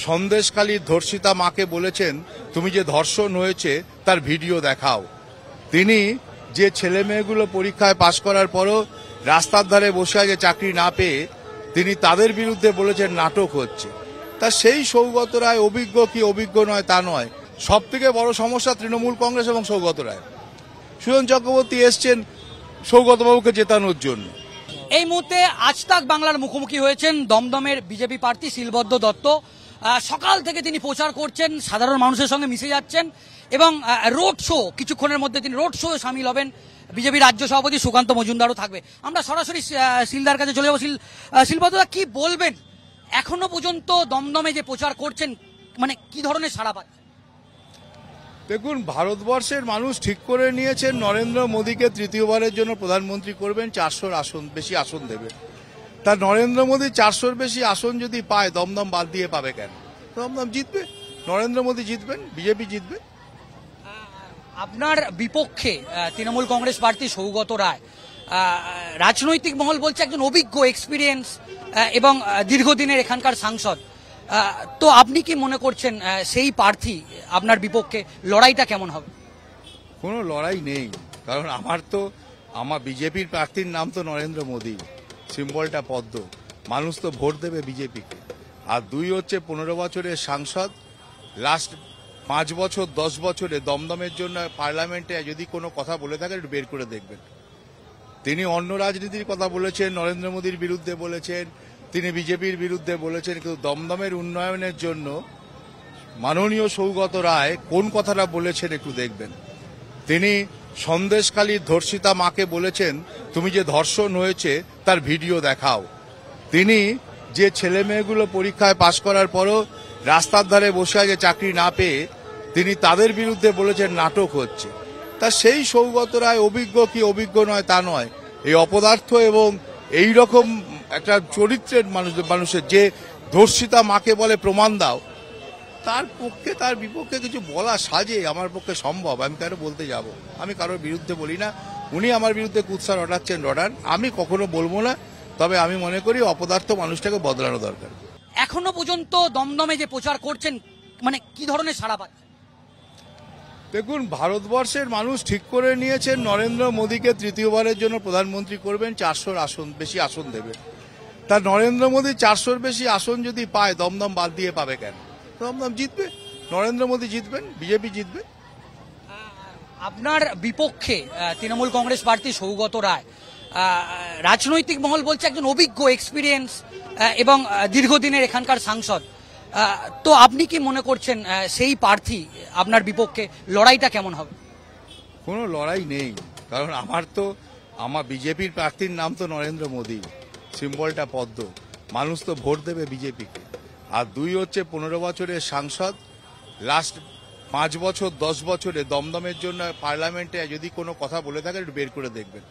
সন্দেশখালীর ধর্ষিতা মাকে বলেছেন, তুমি যে ধর্ষণ হয়েছে তার ভিডিও দেখাও। তিনি যে ছেলে মেয়েগুলো পরীক্ষায় পাশ করার পরও রাস্তার ধারে বসে আছে চাকরি না পেয়ে, তিনি তাদের বিরুদ্ধে বলেছেন নাটক হচ্ছে। তা সেই সৌগত রায় অভিজ্ঞ কি অভিজ্ঞ নয় তা নয়, সব থেকে বড় সমস্যা তৃণমূল কংগ্রেস এবং সৌগত রায়। সুজন চক্রবর্তী এসছেন সৌগতবাবুকে জেতানোর জন্য। এই মুহূর্তে আজ তাক বাংলার মুখোমুখি হয়েছেন দমদমের বিজেপি প্রার্থী শিলবদ্ধ দত্ত। সকাল থেকে তিনি প্রচার করছেন, সাধারণ মানুষের সঙ্গে মিশে যাচ্ছেন এবং রোড শো, কিছুক্ষণের মধ্যে তিনি রোড শো সামিল হবেন। বিজেপি রাজ্য সভাপতি সুকান্ত মজুমদারও থাকবে। আমরা সরাসরি শিলদার কাছে চলে যাবো। শিলবদ্ধদা, কি বলবেন? এখনো পর্যন্ত দমদমে যে প্রচার করছেন, মানে কি ধরনের সাড়া পাচ্ছেন? দেখুন, ভারতবর্ষের মানুষ ঠিক করে নিয়েছেন নরেন্দ্র মোদীকে তৃতীয়বারের জন্য প্রধানমন্ত্রী করবেন, 400 আসন বেশি আসন দেবে। তা নরেন্দ্র মোদী 400 বেশি আসন যদি পায়, দমদম বাদ দিয়ে পাবে কেন? দমদম জিতবে, নরেন্দ্র মোদী জিতবেন, বিজেপি জিতবে। আপনার বিপক্ষে তৃণমূল কংগ্রেস প্রার্থী সৌগত রায়, রাজনৈতিক মহল বলছে একজন অভিজ্ঞ, এক্সপিরিয়েন্স এবং দীর্ঘদিনের এখানকার সাংসদ। তো আপনি কি মনে করছেন সেই প্রার্থী আপনার বিপক্ষে লড়াইটা কেমন হবে? কোনো লড়াই নেই, কারণ আমার বিজেপির প্রার্থীর নাম তো নরেন্দ্র মোদী, সিম্বলটা পদ্ম। মানুষ তো ভোট দেবে বিজেপিকে। আর 2 হচ্ছে 15 বছরের সাংসদ, লাস্ট 5 বছর 10 বছরে দমদমের জন্য পার্লামেন্টে যদি কোনো কথা বলে থাকেন একটু বের করে দেখবেন। তিনি অন্য রাজনীতির কথা বলেছেন, নরেন্দ্র মোদীর বিরুদ্ধে বলেছেন, তিনি বিজেপির বিরুদ্ধে বলেছেন, কিন্তু দমদমের উন্নয়নের জন্য মাননীয় সৌগত রায় কোন কথাটা বলেছেন একটু দেখবেন। তিনি সন্দেশখালীর ধর্ষিতা মাকে বলেছেন, তুমি যে ধর্ষণ হয়েছে তার ভিডিও দেখাও। তিনি যে ছেলে মেয়েগুলো পরীক্ষায় পাশ করার পরও রাস্তার ধারে বসে আছে চাকরি না পেয়ে, তিনি তাদের বিরুদ্ধে বলেছেন নাটক হচ্ছে। তা সেই সৌগত রায় অভিজ্ঞ কি অভিজ্ঞ নয় তা নয়, এই অপদার্থ এবং এই রকম একটা চরিত্রের মানুষের যে ধর্ষিতা মাকে বলে প্রমাণ দাও, তার পক্ষে তার বিপক্ষে কিছু বলা সাজে আমার পক্ষে সম্ভব। আমি কারো বলতে যাব, আমি কারোর বিরুদ্ধে বলি না। উনি আমার বিরুদ্ধে কুৎসা রটাচ্ছেন রটান, আমি কখনো বলবো না। তবে আমি মনে করি অপদার্থ মানুষটাকে বদলানো দরকার। এখনো পর্যন্ত দমদমে যে প্রচার করছেন, মানে কি ধরনের সাড়া পাচ্ছেন? দেখুন, ভারতবর্ষের মানুষ ঠিক করে নিয়েছেন নরেন্দ্র মোদীকে তৃতীয়বারের জন্য প্রধানমন্ত্রী করবেন, 400 আসন বেশি আসন দেবে। তা নরেন্দ্র মোদী 400 বেশি আসন যদি পায়, দমদম বাদ দিয়ে পাবে কেন? দমদম জিতবে, নরেন্দ্র মোদী জিতবেন, বিজেপি জিতবে। আপনার বিপক্ষে তৃণমূল কংগ্রেস প্রার্থী সৌগত রায়, রাজনৈতিক মহল বলছে একজন অভিজ্ঞ, এক্সপিরিয়েন্স এবং দীর্ঘদিনের এখানকার সাংসদ। তো আপনি কি মনে করছেন সেই প্রার্থী আপনার বিপক্ষে লড়াইটা কেমন হবে? কোনো লড়াই নেই, কারণ আমার বিজেপির প্রার্থীর নাম তো নরেন্দ্র মোদী, সিম্বলটা পদ্ম। মানুষ তো ভোট দেবে বিজেপিকে। আর 2 হচ্ছে 15 বছরের সাংসদ, লাস্ট 5 বছর 10 বছরে দমদমের জন্য পার্লামেন্টে যদি কোনো কথা বলে থাকেন একটু বের করে দেখবেন।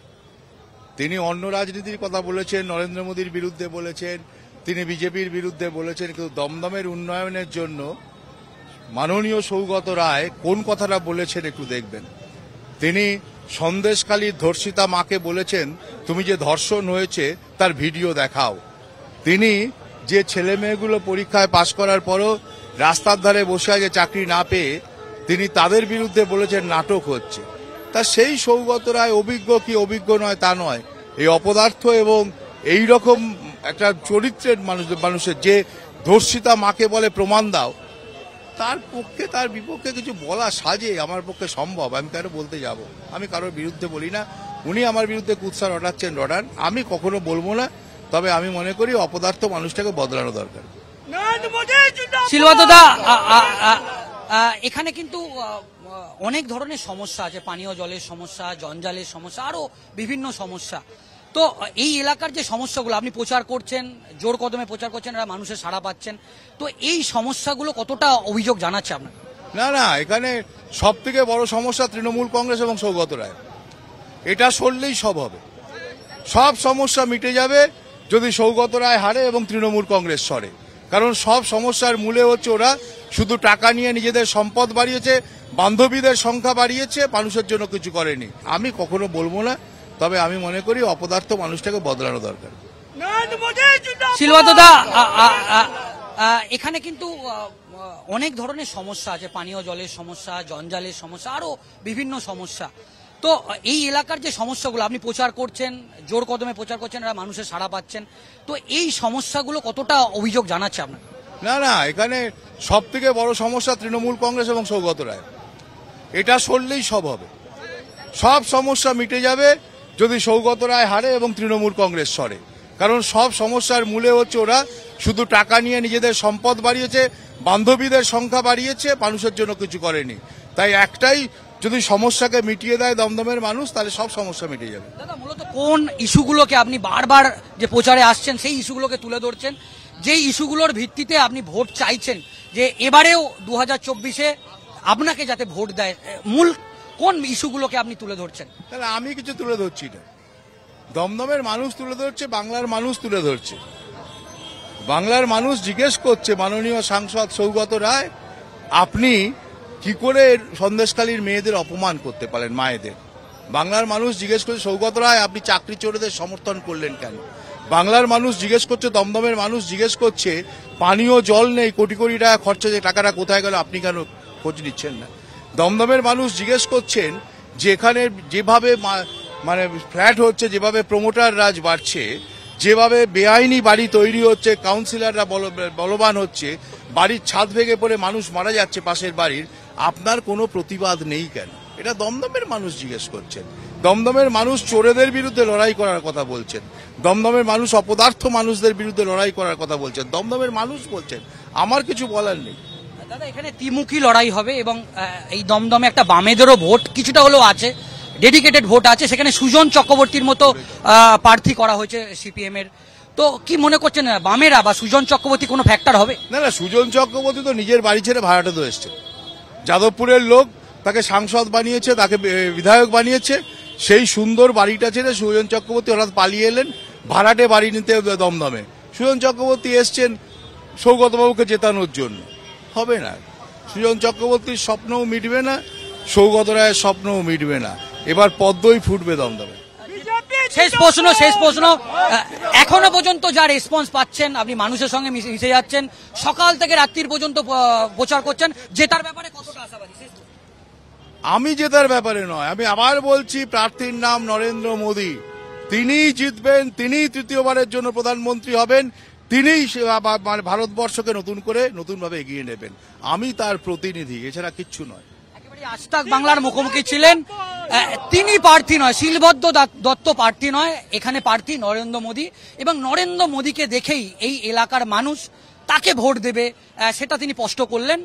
তিনি অন্য রাজনীতির কথা বলেছেন, নরেন্দ্র মোদীর বিরুদ্ধে বলেছেন, তিনি বিজেপির বিরুদ্ধে বলেছেন, কিন্তু দমদমের উন্নয়নের জন্য মাননীয় সৌগত রায় কোন কথাটা বলেছেন একটু দেখবেন। তিনি সন্দেশখালীর ধর্ষিতা মাকে বলেছেন, তুমি যে ধর্ষণ হয়েছে তার ভিডিও দেখাও। তিনি যে ছেলে মেয়েগুলো পরীক্ষায় পাশ করার পরও রাস্তার ধারে বসে আছে চাকরি না পেয়ে, তিনি তাদের বিরুদ্ধে বলেছেন নাটক হচ্ছে। তা সেই সৌগত রায় অভিজ্ঞ কি অভিজ্ঞ নয় তা নয়, এই অপদার্থ এবং এই রকম একটা চরিত্রের মানুষের যে ধর্ষিতা মাকে বলে প্রমাণ দাও, তার পক্ষে তার বিপক্ষে কিছু বলা সাজে আমার পক্ষে সম্ভব। আমি কারো বলতে যাব, আমি কারোর বিরুদ্ধে বলি না। উনি আমার বিরুদ্ধে কুৎসা রটাচ্ছেন রটান, আমি কখনো বলবো না। তবে আমি মনে করি অপদার্থ মানুষটাকে বদলানো দরকার। শিলবদ্ধদা, এখানে কিন্তু অনেক ধরনের সমস্যা আছে, পানীয় জলের সমস্যা, জঞ্জালের সমস্যা, আরো বিভিন্ন সমস্যা। তো এই এলাকার যে সমস্যাগুলো আপনি প্রচার করছেন, জোর কদমে প্রচার করছেন, এরা মানুষের সাড়া পাচ্ছেন, তো এই সমস্যাগুলো কতটা অভিযোগ জানাচ্ছে আপনার? না, এখানে সব থেকে বড় সমস্যা তৃণমূল কংগ্রেস এবং সৌগত রায়। এটা সরলেই সব হবে, সব সমস্যা মিটে যাবে যদি সৌগত রায় হারে এবং তৃণমূল কংগ্রেস সরে। কারণ সব সমস্যার মূলে হচ্ছে ওরা শুধু টাকা নিয়ে নিজেদের সম্পদ বাড়িয়েছে, বান্ধবীদের সংখ্যা বাড়িয়েছে, মানুষের জন্য কিছু করেনি। আমি কখনো বলবো না। তবে আমি মনে করি অপদার্থ মানুষটাকে বদলানো দরকার। শিলবদ্ধদা, এখানে কিন্তু অনেক ধরনের সমস্যা আছে, পানীয় জলের সমস্যা, জঞ্জালের সমস্যা, আরো বিভিন্ন সমস্যা। তো এই এলাকার যে সমস্যাগুলো আপনি প্রচার করছেন, জোর কদমে প্রচার করছেন, এরা মানুষের সাড়া পাচ্ছেন, তো এই সমস্যাগুলো কতটা অভিযোগ জানাচ্ছে আপনার? না, এখানে সব থেকে বড় সমস্যা তৃণমূল কংগ্রেস এবং সৌগত রায়। এটা সরলেই সব হবে, সব সমস্যা মিটে যাবে যদি সৌগত রায় হারে এবং তৃণমূল কংগ্রেস সরে। কারণ সব সমস্যার মূলে হচ্ছে ওরা শুধু টাকা নিয়ে নিজেদের সম্পদ বাড়িয়েছে, বান্ধবীদের সংখ্যা বাড়িয়েছে, মানুষের জন্য কিছু করেনি। তাই একটাই, যদি সমস্যাকে মিটিয়ে দেয় দমদমের মানুষ, তাহলে সব সমস্যা মিটে যাবে। দাদা, মূলত কোন ইস্যুগুলোকে আপনি বারবার যে প্রচারে আসছেন সেই ইস্যুগুলোকে তুলে ধরছেন, যেই ইস্যুগুলোর ভিত্তিতে আপনি ভোট চাইছেন, যে এবারেও 2024-এ আপনাকে যাতে ভোট দেয়, মূল কোন ইস্যুগুলোকে আপনি তুলে ধরছেন? তাহলে আমি কিছু তুলে ধরছি না, দমদমের মানুষ তুলে ধরছে, বাংলার মানুষ তুলে ধরছে। বাংলার মানুষ জিজ্ঞেস করছে মাননীয় সাংসদ সৌগত রায়, আপনি কি করে সন্দেশখালীর মেয়েদের অপমান করতে পারেন, মায়েদের? বাংলার মানুষ জিজ্ঞেস করছে সৌগত রায়, আপনি চাকরি চোরেদের সমর্থন করলেন কেন? বাংলার মানুষ জিজ্ঞেস করছে, দমদমের মানুষ জিজ্ঞেস করছে, পানীয় জল নেই, কোটি কোটি টাকা খরচা, যে টাকাটা কোথায় গেল আপনি কেন খোঁজ নিচ্ছেন না? দমদমের মানুষ জিজ্ঞেস করছেন যে এখানে যেভাবে মানে ফ্ল্যাট হচ্ছে, যেভাবে প্রমোটার রাজ বাড়ছে, যেভাবে বেআইনি বাড়ি তৈরি হচ্ছে, কাউন্সিলররা বলবান হচ্ছে, বাড়ির ছাদ ভেঙে পড়ে মানুষ মারা যাচ্ছে পাশের বাড়ির, আপনার কোনো প্রতিবাদ নেই কেন? এটা দমদমের মানুষ জিজ্ঞেস করছেন। দমদমের মানুষ চোরেদের বিরুদ্ধে লড়াই করার কথা বলছেন, দমদমের মানুষ অপদার্থ মানুষদের বিরুদ্ধে লড়াই করার কথা বলছেন, দমদমের মানুষ বলছেন। আমার কিছু বলার নেই। দাদা, এখানে ত্রিমুখী লড়াই হবে এবং এই দমদমে একটা বামেদেরও ভোট কিছুটা হলেও আছে, ডেডিকেটেড ভোট আছে, সেখানে সুজন চক্রবর্তীর মতো প্রার্থী করা হয়েছে সিপিএম এর। তো কি মনে করছেন, বামেরা বা সুজন চক্রবর্তী কোনো ফ্যাক্টর হবে? না, সুজন চক্রবর্তী তো নিজের বাড়ি ছেড়ে ভাড়াটে তো এসছে, যাদবপুরের লোক তাকে সাংসদ বানিয়েছে, তাকে বিধায়ক বানিয়েছে, সেই সুন্দর বাড়িটা ছেড়ে সুজন চক্রবর্তী হঠাৎ পালিয়ে এলেন ভাড়াটে বাড়ি নিতে দমদমে। সুজন চক্রবর্তী এসছেন সৌগতবাবুকে জেতানোর জন্য, হবে না। সুজন চক্রবর্তীর স্বপ্নও মিটবে না, সৌগত রায়ের স্বপ্নও মিটবে না। এবার পদ্মই ফুটবে দমদমে। শেষ প্রশ্ন, এখনো পর্যন্ত যা রেসপন্স পাচ্ছেন, আপনি মানুষের সঙ্গে মিশে যাচ্ছেন, সকাল থেকে রাত্রির পর্যন্ত প্রচার করছেন, জেতার ব্যাপারে কতটা আশাবাদী? আমি জেতার ব্যাপারে নয়, আমি আবার বলছি, প্রার্থীর নাম নরেন্দ্র মোদী। তিনিই জিতবেন, তিনিই তৃতীয়বারের জন্য প্রধানমন্ত্রী হবেন, তিনিই মানে ভারতবর্ষকে নতুনভাবে এগিয়ে নেবেন। আমি তার প্রতিনিধি, এছাড়া কিচ্ছু নয়। আজতাক বাংলার মুখোমুখি ছিলেন, তিনি প্রার্থী নয়, শিলবদ্ধ দত্ত প্রার্থী নয়, এখানে প্রার্থী নরেন্দ্র মোদী, এবং নরেন্দ্র মোদীকে দেখেই এই এলাকার মানুষ তাকে ভোট দেবে, সেটা তিনি স্পষ্ট করলেন।